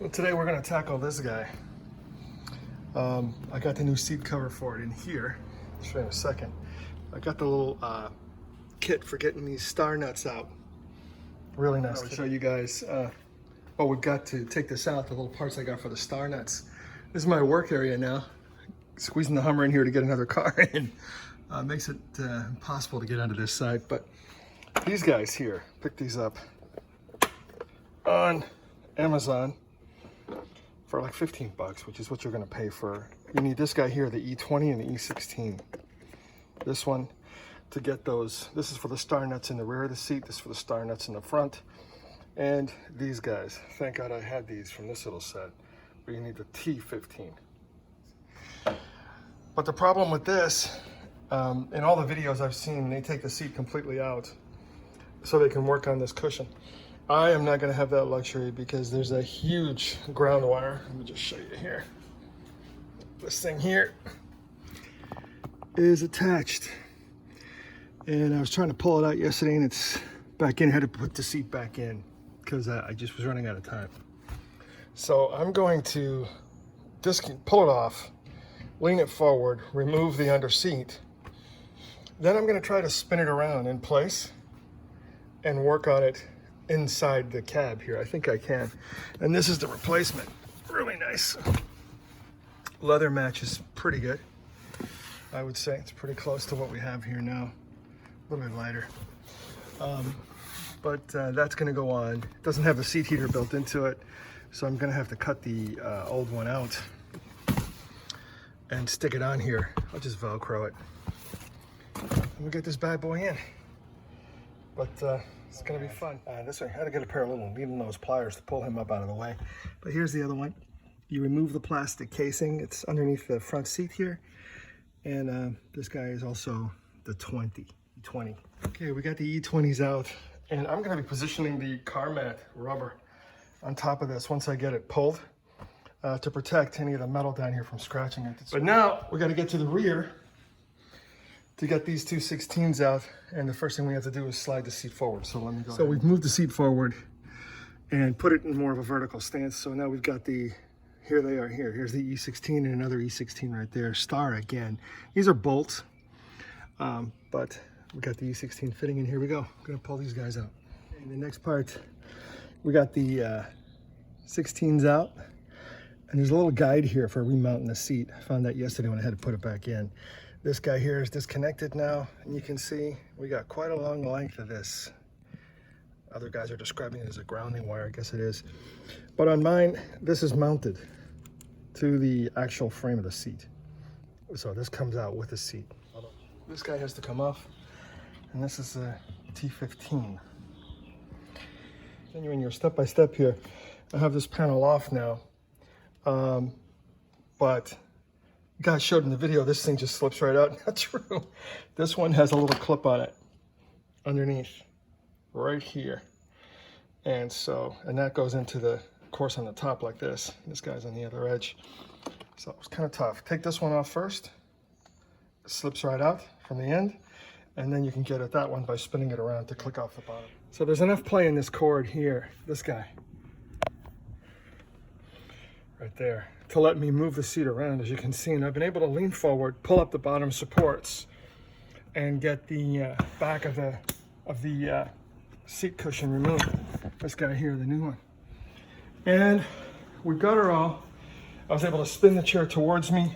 Well, today we're going to tackle this guy. I got the new seat cover for it in here. I'll show you in a second. I got the little kit for getting these star nuts out. Really nice. I'll show you guys what we've got to take this out, the little parts I got for the star nuts. This is my work area now. Squeezing the Hummer in here to get another car in. Makes it impossible to get onto this side, but these guys here, picked these up on Amazon for like 15 bucks, which is what you're gonna pay for. You need this guy here, the E20 and the E16. This one to get those. This is for the star nuts in the rear of the seat. This is for the star nuts in the front. And these guys, thank God I had these from this little set, but you need the T15. But the problem with this, in all the videos I've seen, they take the seat completely out so they can work on this cushion. I am not going to have that luxury because there's a huge ground wire. Let me just show you here. This thing here is attached. And I was trying to pull it out yesterday and it's back in. I had to put the seat back in because I just was running out of time. So I'm going to pull it off, lean it forward, remove the under seat. Then I'm going to try to spin it around in place and work on it inside the cab here. I think I can. And this is the replacement. Really nice. Leather match is pretty good. I would say it's pretty close to what we have here now. A little bit lighter. But that's going to go on. It doesn't have a seat heater built into it, so I'm going to have to cut the old one out and stick it on here. I'll just Velcro it. And we'll get this bad boy in. But it's gonna be fun. This way, I had to get a pair of little needle nose pliers to pull him up out of the way. But here's the other one. You remove the plastic casing. It's underneath the front seat here. And this guy is also the E20. Okay, we got the E20s out. And I'm gonna be positioning the car mat rubber on top of this once I get it pulled to protect any of the metal down here from scratching it. But now we gotta get to the rear to get these two 16s out, and the first thing we have to do is slide the seat forward. So let me go. So we've moved the seat forward and put it in more of a vertical stance. So now we've got here they are here. Here's the E16 and another E16 right there. Star again. These are bolts, but we got the E16 fitting in. Here we go. I'm gonna pull these guys out. And the next part, we got the 16s out. And there's a little guide here for remounting the seat. I found that yesterday when I had to put it back in. This guy here is disconnected now, and you can see we got quite a long length of this. Other guys are describing it as a grounding wire, I guess it is. But on mine, this is mounted to the actual frame of the seat. So this comes out with the seat. This guy has to come off, and this is a T15. Continuing your step-by-step here, I have this panel off now, but guys showed in the video, this thing just slips right out. Not true. This one has a little clip on it underneath, right here. And that goes into the course on the top like this. This guy's on the other edge. So it was kind of tough. Take this one off first. It slips right out from the end. And then you can get at that one by spinning it around to click off the bottom. So there's enough play in this cord here, this guy, right there, to let me move the seat around, as you can see. And I've been able to lean forward, pull up the bottom supports, and get the back of the seat cushion removed. This guy here, the new one. And we got her all. I was able to spin the chair towards me.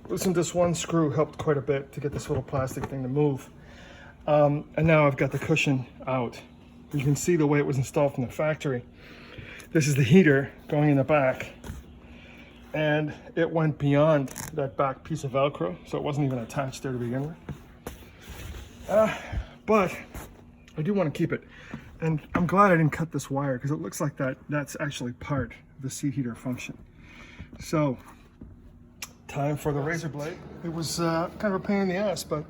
Loosen this one screw helped quite a bit to get this little plastic thing to move. And now I've got the cushion out. You can see the way it was installed from the factory. This is the heater going in the back. And it went beyond that back piece of Velcro, so it wasn't even attached there to begin with. But I do want to keep it. And I'm glad I didn't cut this wire, because it looks like that's actually part of the seat heater function. So, time for the razor blade. It was kind of a pain in the ass, but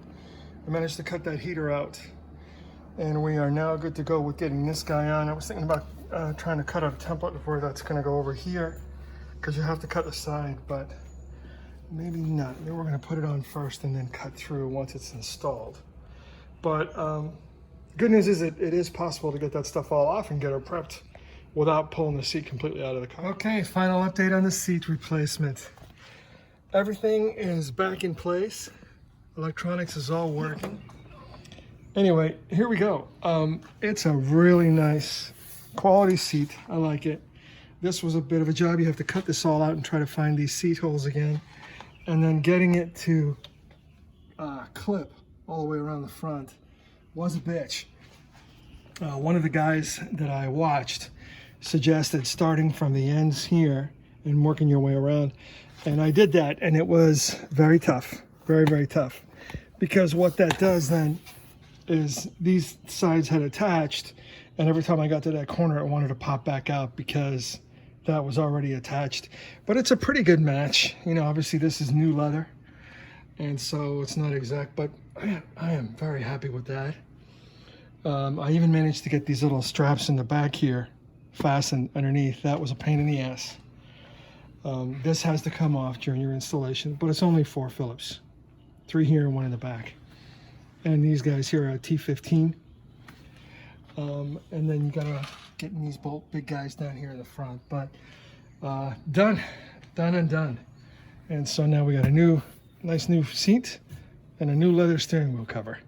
I managed to cut that heater out. And we are now good to go with getting this guy on. I was thinking about trying to cut out a template of where that's going to go over here, because you have to cut the side, but maybe not. Maybe we're going to put it on first and then cut through once it's installed. But good news is it is possible to get that stuff all off and get her prepped without pulling the seat completely out of the car. Okay, final update on the seat replacement. Everything is back in place. Electronics is all working. Anyway, here we go. It's a really nice quality seat. I like it. This was a bit of a job. You have to cut this all out and try to find these seat holes again. And then getting it to clip all the way around the front was a bitch. One of the guys that I watched suggested starting from the ends here and working your way around. And I did that, and it was very tough, very, very tough. Because what that does then is these sides had attached, and every time I got to that corner, it wanted to pop back out because that was already attached. But it's a pretty good match. You know, obviously this is new leather, and so it's not exact, but I am very happy with that. I even managed to get these little straps in the back here fastened underneath. That was a pain in the ass. This has to come off during your installation, but it's only 4 Phillips. 3 here and 1 in the back. And these guys here are T15. And then you gotta get in these big guys down here in the front. But done and done. And so now we got a nice new seat and a new leather steering wheel cover.